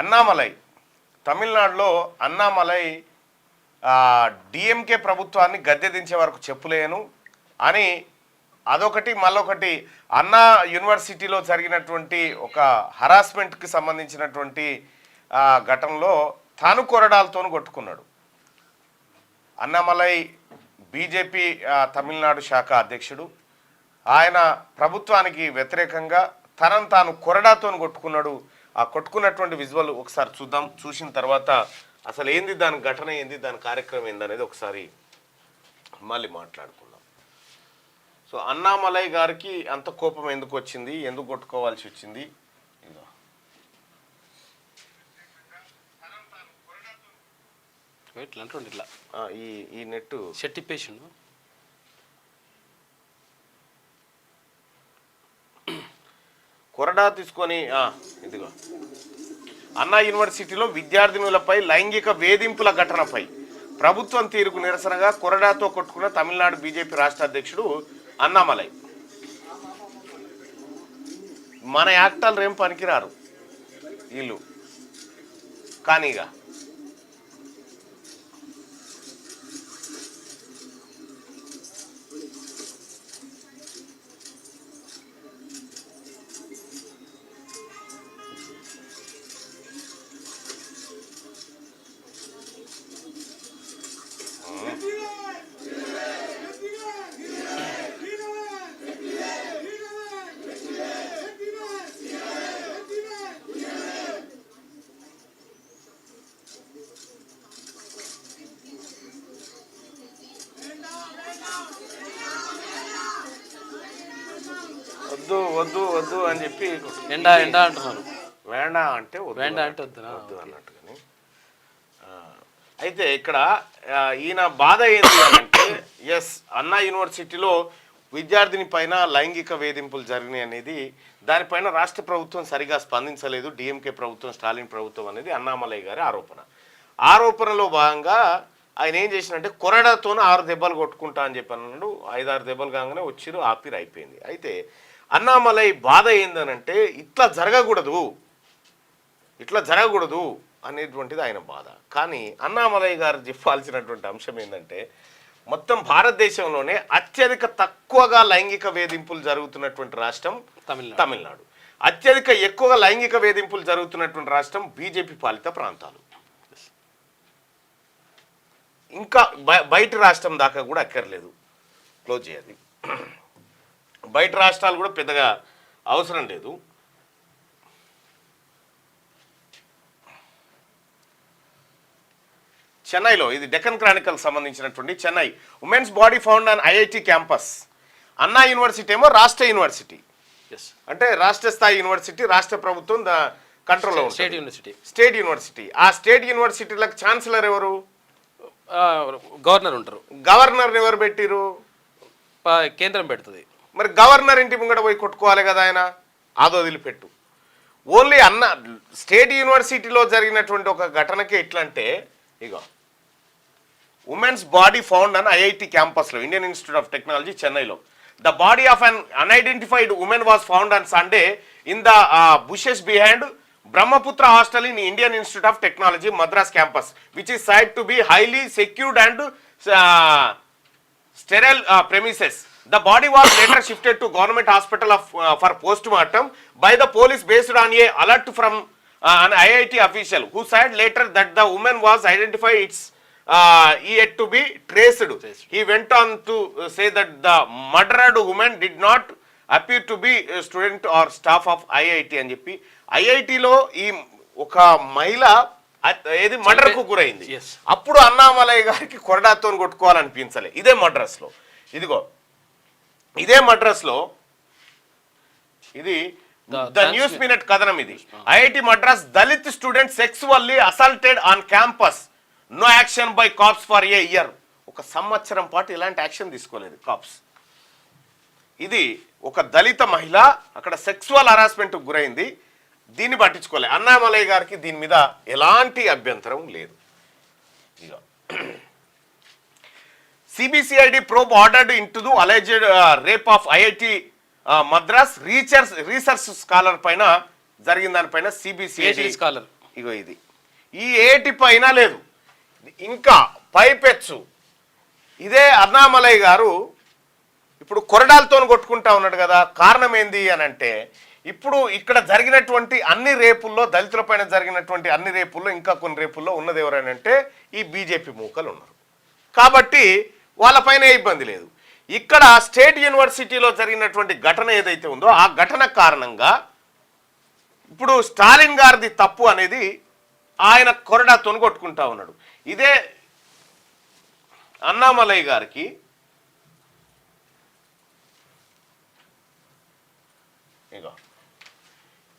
అన్నామలై తమిళనాడులో అన్నామలై డిఎంకే ప్రభుత్వాన్ని గద్దె దించే వరకు చెప్పులేను అని అదొకటి మళ్ళొకటి అన్నా యూనివర్సిటీలో జరిగినటువంటి ఒక హరాస్మెంట్కి సంబంధించినటువంటి ఘటనలో తాను కొరడాలతో కొట్టుకున్నాడు. అన్నామలై బీజేపీ తమిళనాడు శాఖ అధ్యక్షుడు. ఆయన ప్రభుత్వానికి వ్యతిరేకంగా తనను తాను కొరడాతో కొట్టుకున్నాడు. ఆ కొట్టుకున్నటువంటి విజువల్ ఒకసారి చూద్దాం. చూసిన తర్వాత అసలు ఏంది దాని ఘటన ఏంది, దాని కార్యక్రమం ఏంది అనేది ఒకసారి మళ్ళీ మాట్లాడుకుందాం. సో అన్నామలై గారికి అంత కోపం ఎందుకు వచ్చింది, ఎందుకు కొట్టుకోవాల్సి వచ్చింది? ఇట్లా ఈ నెట్ షర్టిప్పేషన్ కొరడా తీసుకొని ఇదిగో అన్నా యూనివర్సిటీలో విద్యార్థినులపై లైంగిక వేధింపుల ఘటనపై ప్రభుత్వం తీరుకు నిరసనగా కొరడాతో కొట్టుకున్న తమిళనాడు బీజేపీ రాష్ట్ర అధ్యక్షుడు అన్నామలై. మన యాక్టర్లు ఏం పనికిరారు వీళ్ళు కానీగా. వద్దు వద్దు వద్దు అని చెప్పి ఎండా ఎండా అంటున్నారు. వేండా అంటే వేండా అంటే వద్దు అన్నట్టుగాని. అయితే ఇక్కడ ఈయన బాధ ఏంటి అంటే ఎస్ అన్నా యూనివర్సిటీలో విద్యార్థిని పైన లైంగిక వేధింపులు జరిగినాయి అనేది, దానిపైన రాష్ట్ర ప్రభుత్వం సరిగా స్పందించలేదు, డిఎంకే ప్రభుత్వం, స్టాలిన్ ప్రభుత్వం అనేది అన్నామలై గారి ఆరోపణ. ఆరోపణలో భాగంగా ఆయన ఏం చేసినంటే కొరడాతోనే 6 దెబ్బలు కొట్టుకుంటా అని చెప్పి అన్నాడు. 5-6 దెబ్బలు కాగానే వచ్చిరు, ఆపిరు, అయిపోయింది. అయితే అన్నామలై బాధ ఏందనంటే ఇట్లా జరగకూడదు అనేటువంటిది ఆయన బాధ. కానీ అన్నామలై గారు చెప్పాల్సినటువంటి అంశం ఏంటంటే మొత్తం భారతదేశంలోనే అత్యధిక తక్కువగా లైంగిక వేధింపులు జరుగుతున్నటువంటి రాష్ట్రం తమిళనాడు. అత్యధిక ఎక్కువగా లైంగిక వేధింపులు జరుగుతున్నటువంటి రాష్ట్రం బీజేపీ పాలిత ప్రాంతాలు. ఇంకా బయట రాష్ట్రం దాకా కూడా అక్కర్లేదు, క్లోజ్ చేయాలి. బయట రాష్ట్రాలు కూడా పెద్దగా అవసరం లేదు. చెన్నైలో ఇది డెక్కన్ క్రానికల్ సంబంధించినటువంటి Chennai women's body found on IIT campus. అన్నా యూనివర్సిటీ ఏమో రాష్ట్ర యూనివర్సిటీ, అంటే రాష్ట్ర స్థాయి యూనివర్సిటీ, రాష్ట్ర ప్రభుత్వం కంట్రోల్లో ఉంటుంది. State university. ఆ స్టేట్ యూనివర్సిటీలకు ఛాన్సలర్ ఎవరు? గవర్నర్ ఉంటారు. గవర్నర్ ఎవరు పెట్టిరు? కేంద్రం పెడుతుంది. మరి గవర్నర్ ఇంటి ముంగడ పోయి కొట్టుకోవాలి కదా ఆయన, అది వదిలిపెట్టు. ఓన్లీ స్టేట్ యూనివర్సిటీలో జరిగినటువంటి ఒక ఘటనకి ఎట్లంటే ఇగో ఉమెన్స్ బాడీ ఫౌండ్ అని ఐఐటి క్యాంపస్లో, ఇండియన్ ఇన్స్టిట్యూట్ ఆఫ్ టెక్నాలజీ చెన్నైలో. The body of an unidentified women was found on Sunday in the bushes behind Brahmaputra Hostel in Indian Institute of Technology, Madras campus, which is said to be highly secured and sterile premises. The body was later shifted to government hospital for post-mortem by the police based on a alert from an IIT official who said later that the woman was identified. It's yet to be traced. He went on to say that the murdered woman did not appear to be a student or staff of IIT అని చెప్పి ఐఐటిలో ఈ ఒక మహిళ ఏది మర్డర్కు గురైంది. అప్పుడు అన్నామలై గారికి కొరడాతో కొట్టుకోవాలనిపించలే. ఇదే మద్రాస్లో, ఇదిగో ఇదే మద్రాస్లో, ఇది ద న్యూస్ మినిట్ కథనం. ఇది IIT Madras Dalit student sexually assaulted on campus, no action by cops for a year. ఒక సంవత్సరం పాటు ఇలాంటి యాక్షన్ తీసుకోలేదు కాప్స్. ఇది ఒక దళిత మహిళ అక్కడ సెక్సువల్ హరాస్మెంట్కు గురైంది, దీన్ని పట్టించుకోలే. అన్నామలై గారికి దీని మీద ఎలాంటి అభ్యంతరం లేదు. CBCID probe ordered into the alleged rape of IIT Madras research scholar పైన జరిగిన దానిపైన సిబిసిఐడి స్కాలర్ ఇగో ఇది ఈ ఏటి పైన లేదు. ఇంకా పైపెచ్చు ఇదే అన్నామలై గారు ఇప్పుడు కొరడాలతో కొట్టుకుంటా ఉన్నాడు కదా. కారణం ఏంది అని అంటే ఇప్పుడు ఇక్కడ జరిగినటువంటి అన్ని రేపుల్లో, దళితుల పైన జరిగినటువంటి అన్ని రేపుల్లో, ఇంకా కొన్ని రేపుల్లో ఉన్నది ఎవరనంటే ఈ బీజేపీ మూకలు ఉన్నారు. కాబట్టి వాళ్ళపైన ఇబ్బంది లేదు. ఇక్కడ స్టేట్ యూనివర్సిటీలో జరిగినటువంటి ఘటన ఏదైతే ఉందో ఆ ఘటన కారణంగా ఇప్పుడు స్టాలిన్ గారిది తప్పు అనేది ఆయన కొరడాతో కొట్టుకుంటా ఉన్నాడు. ఇదే అన్నామలై గారికి ఇగో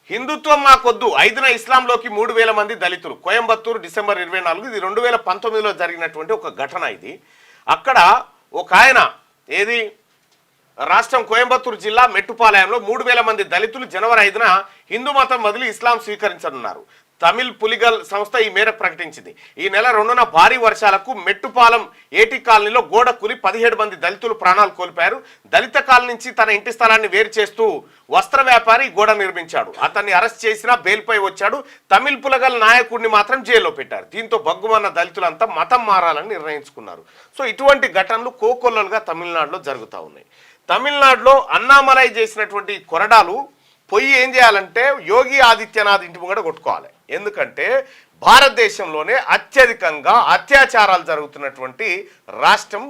హిందుత్వం మాకొద్దు, 5న ఇస్లాంలోకి 3000 మంది దళితులు, కోయంబత్తూరు డిసెంబర్ 24. ఇది 2019లో జరిగినటువంటి ఒక ఘటన. ఇది అక్కడ ఒక ఆయన ఏది రాష్ట్రం కోయంబత్తూరు జిల్లా మెట్టుపాలయంలో 3000 మంది దళితులు జనవరి 5న హిందూ మతం వదిలి ఇస్లాం స్వీకరించనున్నారు. తమిళ్ పులిగల్ సంస్థ ఈ మేరకు ప్రకటించింది. ఈ నెల 2న భారీ వర్షాలకు మెట్టుపాలెం ఏటీ కాలనీలో గోడ కూలి 17 మంది దళితులు ప్రాణాలు కోల్పోయారు. దళిత కాలనీ నుంచి తన ఇంటి స్థలాన్ని వేరు చేస్తూ వస్త్ర వ్యాపారి గోడ నిర్మించాడు. అతన్ని అరెస్ట్ చేసినా బెయిల్పై వచ్చాడు. తమిళ్ పులగల్ నాయకుడిని మాత్రం జైల్లో పెట్టారు. దీంతో బగ్గుమన్న దళితులంతా మతం మారాలని నిర్ణయించుకున్నారు. సో ఇటువంటి ఘటనలు కోకొల్లలుగా తమిళనాడులో జరుగుతూ ఉన్నాయి. తమిళనాడులో అన్నామలై చేసినటువంటి కొరడాలు పొయ్యి ఏం చేయాలంటే యోగి ఆదిత్యనాథ్ ఇంటి ముంగడ కొట్టుకోవాలి. ఎందుకంటే భారతదేశంలోనే అత్యధికంగా అత్యాచారాలు జరుగుతున్నటువంటి రాష్ట్రం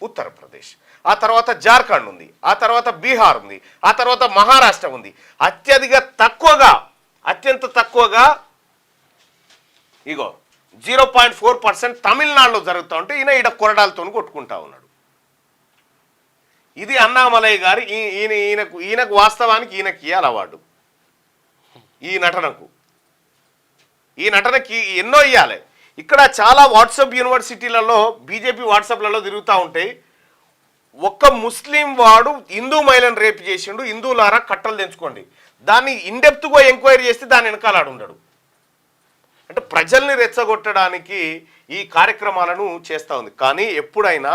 ఉత్తరప్రదేశ్, ఆ తర్వాత జార్ఖండ్ ఉంది, ఆ తర్వాత బీహార్ ఉంది, ఆ తర్వాత మహారాష్ట్ర ఉంది. అత్యంత తక్కువగా ఇగో 0.4% తమిళనాడులో జరుగుతూ ఉంటే ఈయన కొరడాలతో కొట్టుకుంటా ఉన్నాడు. ఇది అన్నామలై గారి ఈయనకు వాస్తవానికి ఈయనకి ఇవ్వాలి అవార్డు. ఈ నటనకి ఎన్నో ఇవ్వాలి. ఇక్కడ చాలా వాట్సాప్ యూనివర్సిటీలలో బీజేపీ వాట్సాప్లలో తిరుగుతూ ఉంటాయి. ఒక్క ముస్లిం వాడు హిందూ మహిళను రేపు చేసిండు, హిందువులారా కట్టలు తెంచుకోండి, దాన్ని ఇన్డెప్త్గా ఎంక్వైరీ చేస్తే దాని వెనకాల ఉండడు. అంటే ప్రజల్ని రెచ్చగొట్టడానికి ఈ కార్యక్రమాలను చేస్తూ ఉంది. కానీ ఎప్పుడైనా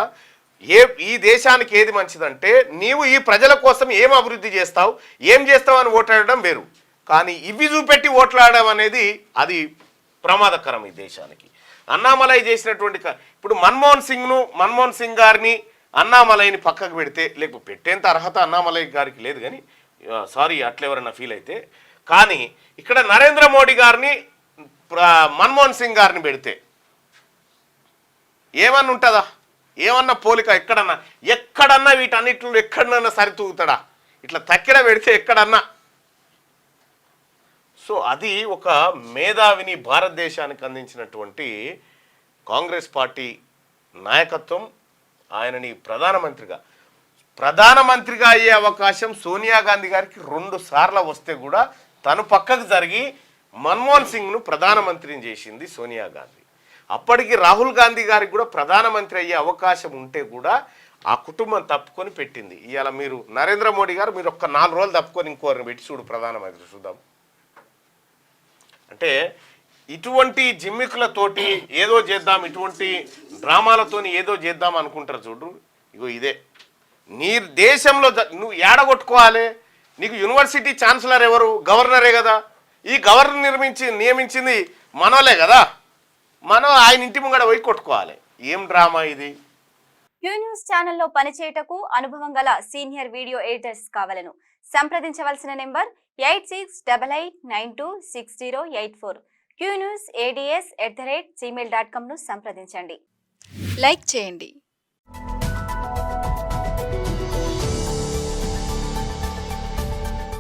ఈ దేశానికి ఏది మంచిదంటే నీవు ఈ ప్రజల కోసం ఏం అభివృద్ధి చేస్తావు, ఏం చేస్తావు అని ఓట్లాడడం వేరు. కానీ ఇవి చూపెట్టి ఓట్లాడడం అనేది అది ప్రమాదకరం ఈ దేశానికి. అన్నామలై చేసినటువంటి ఇప్పుడు మన్మోహన్ సింగ్ గారిని అన్నామలైని పక్కకు పెడితే లేకపోతే పెట్టేంత అర్హత అన్నామలై గారికి లేదు. కానీ సారీ అట్లెవరన్నా ఫీల్ అయితే, కానీ ఇక్కడ నరేంద్ర మోడీ గారిని మన్మోహన్ సింగ్ గారిని పెడితే ఏమన్నా ఉంటుందా? ఏమన్నా పోలిక ఎక్కడన్నా వీటన్నిటిలో ఎక్కడన్నా సరితూగుతాడా? ఇట్లా తక్కిడ పెడితే ఎక్కడన్నా. సో అది ఒక మేధావిని భారతదేశానికి అందించినటువంటి కాంగ్రెస్ పార్టీ నాయకత్వం. ఆయనని ప్రధానమంత్రిగా అయ్యే అవకాశం సోనియా గాంధీ గారికి 2 సార్లు వస్తే కూడా తను పక్కకు జరిగి మన్మోహన్ సింగ్ను ప్రధానమంత్రిని చేసింది సోనియా గాంధీ. అప్పటికి రాహుల్ గాంధీ గారికి కూడా ప్రధానమంత్రి అయ్యే అవకాశం ఉంటే కూడా ఆ కుటుంబం తప్పుకొని పెట్టింది. ఇవాళ మీరు నరేంద్ర మోడీ గారు మీరు ఒక్క 4 రోజులు తప్పుకొని ఇంకోరిని పెట్టి చూడు ప్రధానమంత్రి చూద్దాం. అంటే ఇటువంటి జిమ్మికులతోటి ఏదో చేద్దాం, ఇటువంటి డ్రామాలతోని ఏదో చేద్దాం అనుకుంటారు చూడు. ఇగో ఇదే నీ దేశంలో నువ్వు ఏడగొట్టుకోవాలి. నీకు యూనివర్సిటీ ఛాన్సలర్ ఎవరు? గవర్నరే కదా. ఈ గవర్నర్ నియమించింది మనోలే కదా. మనం ఆయన ఇంటి ముంగడ పోయి కొట్టుకోవాలి. ఏం డ్రామా ఇది? క్యూ న్యూస్ ఛానల్లో పనిచేయటకు అనుభవం గల సీనియర్ వీడియో ఎడిటర్స్ కావాలను సంప్రదించవలసిన నెంబర్ 8688926084. qnewsads@gmail.com ను సంప్రదించండి. లైక్ చేయండి.